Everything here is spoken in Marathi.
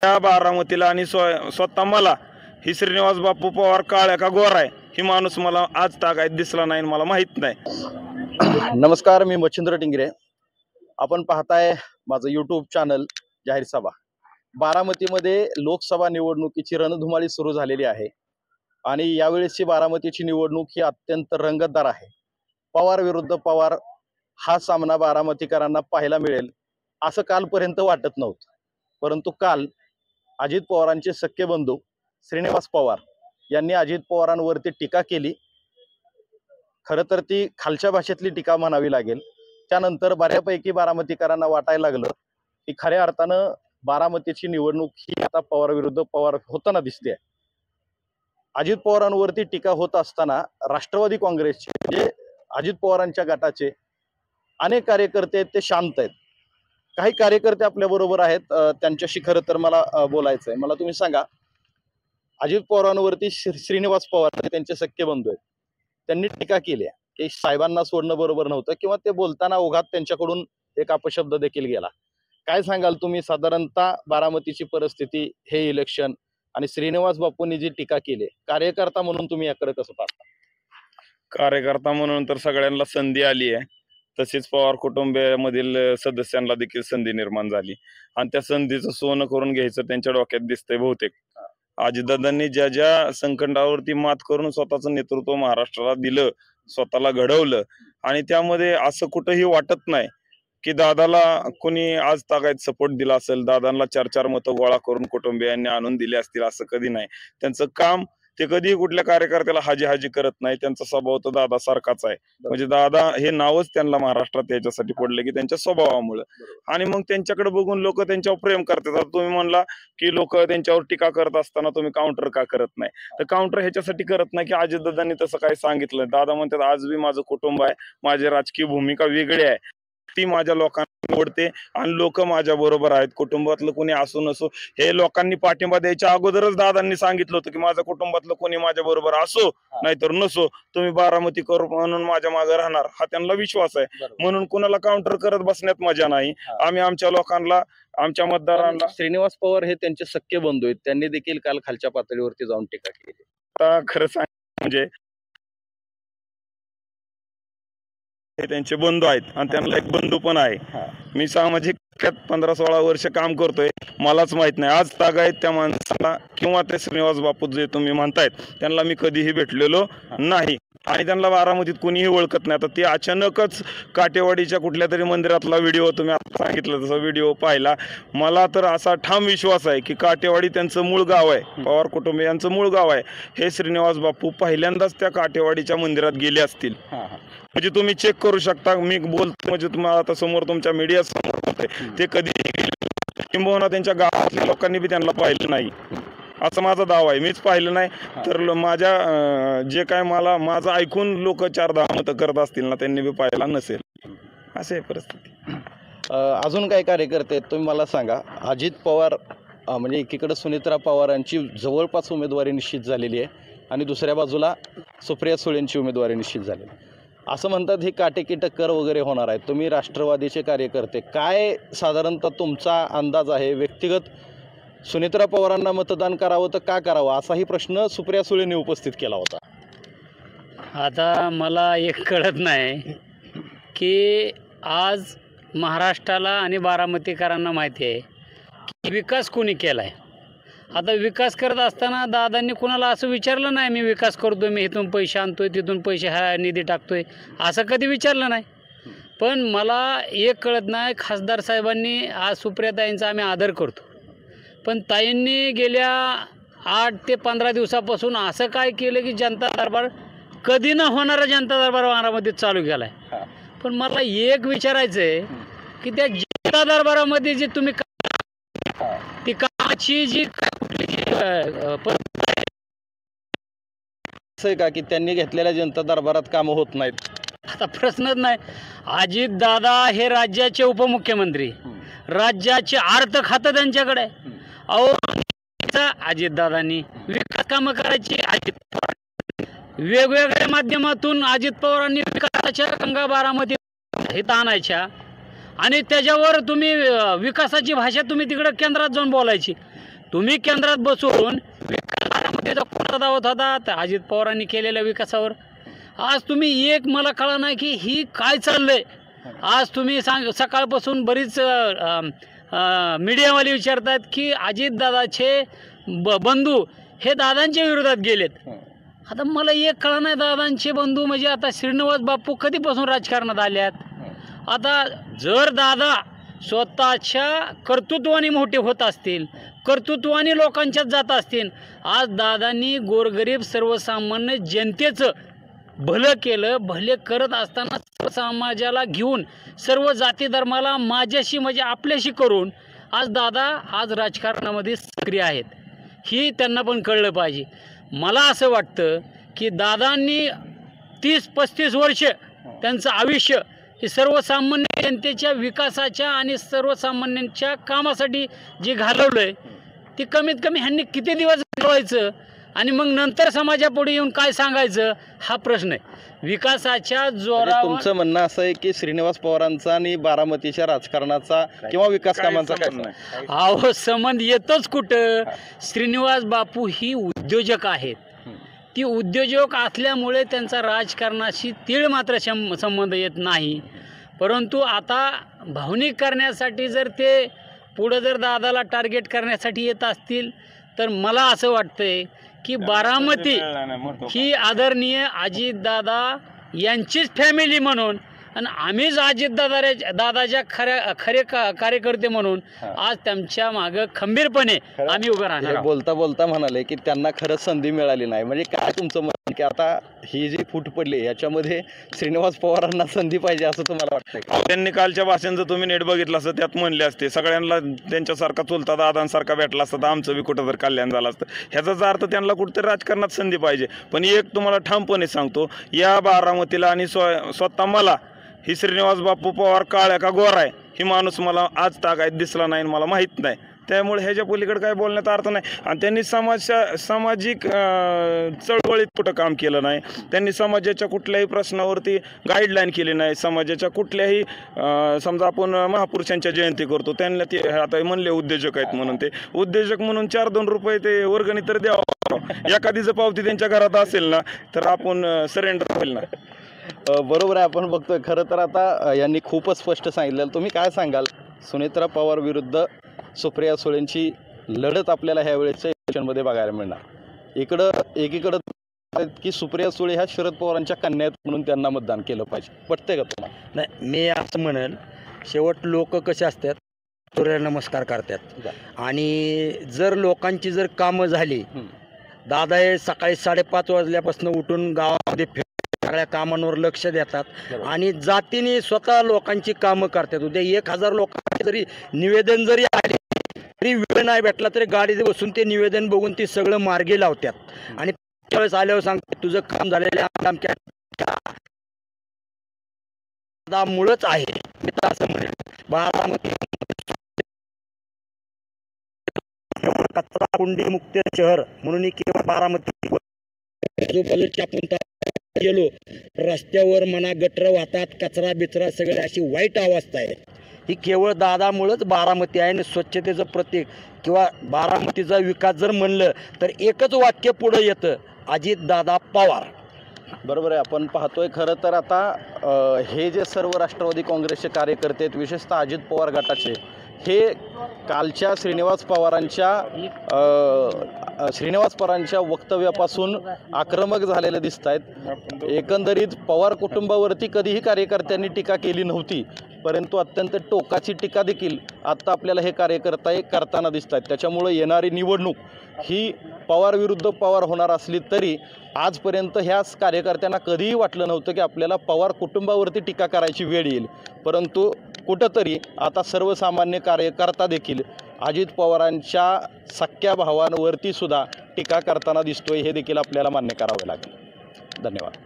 त्या बारामतीला आणि स्वतः मला ही श्रीनिवास बापू पवार काळ्या का गोरा आहे ही माणूस मला आज तागायत दिसला नाही, मला माहित नाही। नमस्कार, मी मच्छिंद्र टिंगरे। आपण पाहताय माझं यूट्यूब चॅनल जाहीर सभा। बारामतीमध्ये लोकसभा निवडणुकीची रणधुमाळी सुरू झालेली आहे आणि यावेळेसची बारामतीची निवडणूक ही अत्यंत रंगतदार आहे। पवार विरुद्ध पवार हा सामना बारामतीकरांना पाहायला मिळेल असं कालपर्यंत वाटत नव्हतं, परंतु काल अजित पवारांचे सख्खे बंधू श्रीनिवास पवार यांनी अजित पवारांवरती टीका केली। खरं तर ती खालच्या भाषेतली टीका म्हणावी लागेल। त्यानंतर बऱ्यापैकी बारामतीकरांना वाटायला लागलं की खऱ्या अर्थानं बारामतीची निवडणूक ही आता पवार विरुद्ध पवार होताना दिसते। अजित पवारांवरती टीका होत असताना राष्ट्रवादी काँग्रेसचे म्हणजे अजित पवारांच्या गटाचे अनेक कार्यकर्ते ते शांत आहेत। काही कार्यकर्ते आपल्या बरोबर आहेत, त्यांच्याशी खरं तर मला बोलायचं आहे। मला तुम्ही सांगा, अजित पवारांवरती श्रीनिवास पवार त्यांचे सख्खे बंधू आहेत, त्यांनी टीका केली की साहेबांना सोडणं बरोबर नव्हतं किंवा ते बोलताना ओघात त्यांच्याकडून एक अपशब्द देखील गेला। काय सांगाल तुम्ही, साधारणतः बारामतीची परिस्थिती, हे इलेक्शन आणि श्रीनिवास बापूंनी जी टीका केली, कार्यकर्ता म्हणून तुम्ही याकडे कसं पाहता? कार्यकर्ता म्हणून तर सगळ्यांना संधी आली आहे, तसेच पवार कुटुंबामधील सदस्यांना देखील संधी निर्माण झाली आणि त्या संधीचं सोनं करून घ्यायचं त्यांच्या डोक्यात दिसतंय बहुतेक। अजितदादांनी ज्या ज्या संकटावरती मात करून स्वतःचं नेतृत्व महाराष्ट्राला दिलं, स्वतःला घडवलं आणि त्यामध्ये असं कुठंही वाटत नाही की दादाला कोणी आज तागायत सपोर्ट दिला असेल, दादांना 4-4 मतं गोळा करून कुटुंबियांनी आणून दिले असतील, असं कधी नाही। त्यांचं काम ते कधी कुठल्या कार्यकर्त्याला हाजी करत नाही, त्यांचा स्वभाव तर दादा सारखाच आहे। म्हणजे दादा हे नावच त्यांना महाराष्ट्रात याच्यासाठी पडलं की त्यांच्या स्वभावामुळे, आणि मग त्यांच्याकडे बघून लोक त्यांच्यावर प्रेम करतात। आता तुम्ही म्हणला की लोक त्यांच्यावर टीका करत असताना तुम्ही काउंटर का करत नाही, तर काउंटर ह्याच्यासाठी करत नाही की अजितदादांनी तसं काही सांगितलं। दादा म्हणतात आज बी माझं कुटुंब आहे, माझी राजकीय भूमिका वेगळी आहे, ती माझ्या लोकांना आवडते आणि लोक माझ्या बरोबर आहेत। कुटुंबातलं कोणी असो नसो, हे लोकांनी पाठिंबा द्यायच्या अगोदरच दादांनी सांगितलं होतं की माझ्या कुटुंबातलं कोणी माझ्या बरोबर असो नाहीतर नसो, तुम्ही बारामती करू म्हणून माझ्या मागे राहणार, हा त्यांना विश्वास आहे। म्हणून कुणाला काउंटर करत बसण्यात मजा नाही। आम्ही आमच्या लोकांना, आमच्या मतदारांना, श्रीनिवास पवार हे त्यांचे सख्खे बंधू आहेत, त्यांनी देखील काल खालच्या पातळीवरती जाऊन टीका केली। आता खरं सांग म्हणजे हे त्यांचे बंधू आहेत आणि त्यांना एक बंधू पण आहे। मी सामाजिक 15-16 वर्ष काम करतोय, मलाच माहित नाही आज तागायत त्या माणसाला किंवा ते श्रीनिवास बापू जे तुम्ही म्हणतायत त्यांना मी कधीही भेटलेलो नाही आणि त्यांना बारामतीत कोणीही ओळखत नाही। आता ते अचानकच काटेवाडीच्या कुठल्या तरी मंदिरातला व्हिडिओ तुम्ही आता सांगितलं तसा व्हिडिओ पाहिला, मला तर असा ठाम विश्वास आहे की काटेवाडी त्यांचं मूळ गाव आहे, पवार कुटुंबियांचं मूळ गाव आहे। हे श्रीनिवास बापू पहिल्यांदाच त्या काटेवाडीच्या मंदिरात गेले असतील, म्हणजे तुम्ही चेक करू शकता। मी बोलतो म्हणजे तुम्हाला आता समोर तुमच्या मीडिया समोर होते, ते कधी किंबहुना त्यांच्या गावातल्या लोकांनी बी त्यांना पाहिलं नाही असं माझा दावा आहे। मीच पाहिलं नाही तर माझ्या जे काय मला माझं ऐकून लोक 4-10 मतं करत असतील ना, त्यांनी बी पाहिला नसेल, असे परिस्थिती। अजून काय कार्यकर्ते आहेत तुम्ही मला सांगा। अजित पवार म्हणजे एकीकडे सुनेत्रा पवारांची जवळपास उमेदवारी निश्चित झालेली आहे आणि दुसऱ्या बाजूला सुप्रिया सुळेंची उमेदवारी निश्चित झालेली आहे। असं म्हणतात ही काटेकी टक्कर वगैरे होणार आहे। तुम्ही राष्ट्रवादीचे कार्यकर्ते, काय साधारणतः तुमचा अंदाज आहे? व्यक्तिगत सुनेत्रा पवारांना मतदान करावं तर का करावं असाही प्रश्न सुप्रिया सुळेंनी उपस्थित केला होता। आता मला एक कळत नाही की आज महाराष्ट्राला आणि बारामतीकरांना माहिती आहे की विकास कोणी केला आहे। आता विकास करत असताना दादांनी कुणाला असं विचारलं नाही मी विकास करतोय, मी इथून पैसे आणतोय, तिथून पैसे हा निधी टाकतोय, असं कधी विचारलं नाही। पण मला एक कळत नाही, खासदार साहेबांनी आज सुप्रियाताईंचा आम्ही आदर करतो, पण ताईंनी गेल्या 8 ते 15 दिवसापासून असं काय केलं की जनता दरबार, कधी न होणारा जनता दरबार बारामतीत चालू केला आहे। पण मला एक विचारायचं आहे की त्या जनता दरबारामध्ये जे तुम्ही ती कामाची जी असं का की त्यांनी घेतलेल्या जनता दरबारात कामं होत नाहीत? आता प्रश्नच नाही। अजित दादा हे राज्याचे उपमुख्यमंत्री, राज्याचे अर्थ खातं त्यांच्याकडे आहे। अहो अजितदादांनी विकास कामं करायची, वेगवेगळ्या माध्यमातून अजित पवारांनी विकासाच्या गंगा बारामती हित आणायच्या आणि त्याच्यावर तुम्ही विकासाची भाषा तुम्ही तिकडे केंद्रात जाऊन बोलायची। तुम्ही केंद्रात बसून विकासाचा कोणता दावत होता तर अजित पवारांनी केलेल्या विकासावर. आज तुम्ही एक मला कळा नाही की ही काय चाललंय. आज तुम्ही सकाळपासून बरीच मीडियावाले विचारतात की अजितदादाचे बंधू हे दादांच्या विरोधात गेलेत. आता मला एक कळा नाही दादांचे बंधू म्हणजे आता श्रीनिवास बापू कधीपासून राजकारणात आल्यात. आता जर दादा स्वतःच्या कर्तृत्वाने मोठे होत असतील, कर्तृत्वाने लोकांच्यात जात असतील, आज दादांनी गोरगरीब सर्वसामान्य जनतेचं भलं केलं. भले करत असताना सर्व समाजाला घेऊन सर्व जाती धर्माला माझ्याशी म्हणजे आपल्याशी करून आज दादा आज राजकारणामध्ये सक्रिय आहेत. ही त्यांना पण कळलं पाहिजे. मला असं वाटतं की दादांनी 30-35 वर्ष त्यांचं आयुष्य हे सर्वसामान्य जनतेच्या विकासाच्या आणि सर्वसामान्यांच्या कामासाठी जे घालवलं आहे ते कमीत कमी ह्यांनी किती दिवस घालवायचं आणि मग नंतर समाजापुढे येऊन काय सांगायचं हा प्रश्न आहे. विकासाच्या जोरावर तुमचं म्हणणं असं आहे की श्रीनिवास पवारांचा आणि बारामतीच्या राजकारणाचा किंवा विकास कामांचा काय नाही? अहो संबंध येतोच कुठं. श्रीनिवास बापू ही उद्योजक आहेत. ती उद्योजक असल्यामुळे त्यांचा राजकारणाशी तीळ मात्र संबंध येत नाही. परंतु आता भावनिक करण्यासाठी जर ते पुढं जर दादाला टार्गेट करण्यासाठी येत असतील तर मला असं वाटतंय की बारामती ही आदरणीय अजितदादा यांचीच फॅमिली म्हणून आणि आम्हीच दादाच्या खरे कार्यकर्ते म्हणून आज त्यांच्या मागं खंबीरपणे आम्ही उभे राहणार आहोत. बोलता बोलता म्हणाले की त्यांना खरंच संधी मिळाली नाही. म्हणजे काय तुमचं म्हणणं की आता ही जी फूट पडली याच्यामध्ये श्रीनिवास पवारांना संधी पाहिजे असं तुम्हाला वाटतंय? त्यांनी कालच्या भाषण जर तुम्ही नीट बघितलं असतं त्यात म्हणले असते सगळ्यांना त्यांच्यासारखा चुलता दादांसारखा भेटला असता तर आमचं बी कुठं तर कल्याण झालं असतं. ह्याचाच अर्थ त्यांना कुठेतरी राजकारणात संधी पाहिजे. पण एक तुम्हाला ठामपणे सांगतो या बारामतीला आणि स्वतः मला ही श्रीनिवास बापू पवार काळ्या का गोरा आहे ही माणूस मला आज तागायत दिसला नाही मला माहीत नाही. त्यामुळे ह्याच्या पलीकडे काय बोलण्याचा अर्थ नाही. आणि त्यांनी सामाजिक चळवळीत कुठं काम केलं नाही. त्यांनी समाजाच्या कुठल्याही प्रश्नावरती गाईडलाईन केली नाही. समाजाच्या कुठल्याही समजा आपण महापुरुषांच्या जयंती करतो त्यांना ते आता म्हणले उद्योजक आहेत म्हणून ते उद्योजक म्हणून 4-2 रुपये ते वर्गणी तर द्यावं. एखादीचं पावती त्यांच्या घरात असेल ना तर आपण सरेंडर होईल ना. बरोबर आहे. आपण बघतोय खरं तर आता यांनी खूपच स्पष्ट सांगितलं. तुम्ही काय सांगाल सुनेत्रा पवार विरुद्ध सुप्रिया सुळेंची लढत आपल्याला ह्या वेळेच्या इलेक्शनमध्ये बघायला मिळणार. एकीकडं की सुप्रिया सुळे ह्या शरद पवारांच्या कन्या आहेत म्हणून त्यांना मतदान केलं पाहिजे. पटतंय का तुम्हाला? नाही, मी असं म्हणेन शेवट लोक कसे असतात सूर्यनमस्कार करतात आणि जर लोकांची जर कामं झाली दादा हे सकाळी 5:30 वाजल्यापासून उठून गावामध्ये सगळ्या कामांवर लक्ष देतात आणि जातीने स्वतः लोकांची कामं करतात. उद्या 1000 लोकांचे जरी निवेदन जरी आले तरी वेळ नाही भेटला तरी गाडीत बसून ते निवेदन बघून ते सगळं मार्गी लावतात आणि त्यावेळेस आल्यावर सांगतात तुझं काम झालेलं मुळंच आहे. मी तर असं म्हणेन बारामती कचरा कुंडी मुक्त शहर म्हणून किंवा बारामती आजूबाजूच्या आपण गेलो रस्त्यावर म्हणा गटर वाहतात कचरा बिचरा सगळे अशी वाईट अवस्था आहे. ही केवळ दादामुळंच बारामती आहे आणि स्वच्छतेचं प्रतीक किंवा बारामतीचा विकास जर म्हणलं तर एकच वाक्य पुढं येतं अजितदादा पवार. बरोबर आहे. आपण पाहतोय खरं तर आता हे जे सर्व राष्ट्रवादी काँग्रेसचे कार्यकर्ते आहेत विशेषतः अजित पवार गटाचे हे कालच्या श्रीनिवास पवारांच्या वक्तव्यापासून आक्रमक झालेले दिसत आहेत. एकंदरीत पवार कुटुंबावरती कधीही कार्यकर्त्यांनी टीका केली नव्हती परंतु अत्यंत टोकाची टीका देखील आत्ता आपल्याला हे कार्यकर्ते करताना दिसत आहेत. त्याच्यामुळे येणारी निवडणूक ही पवार विरुद्ध पवार होणार असली तरी आजपर्यंत ह्याच कार्यकर्त्यांना कधीही वाटलं नव्हतं की आपल्याला पवार कुटुंबावरती टीका करायची वेळ येईल. परंतु कुठंतरी आता सर्वसामान्य कार्यकर्ता देखील अजित पवारांच्या सख्या भावांवरती सुद्धा टीका करताना दिसतोय हे देखील आपल्याला मान्य करावे लागेल. धन्यवाद.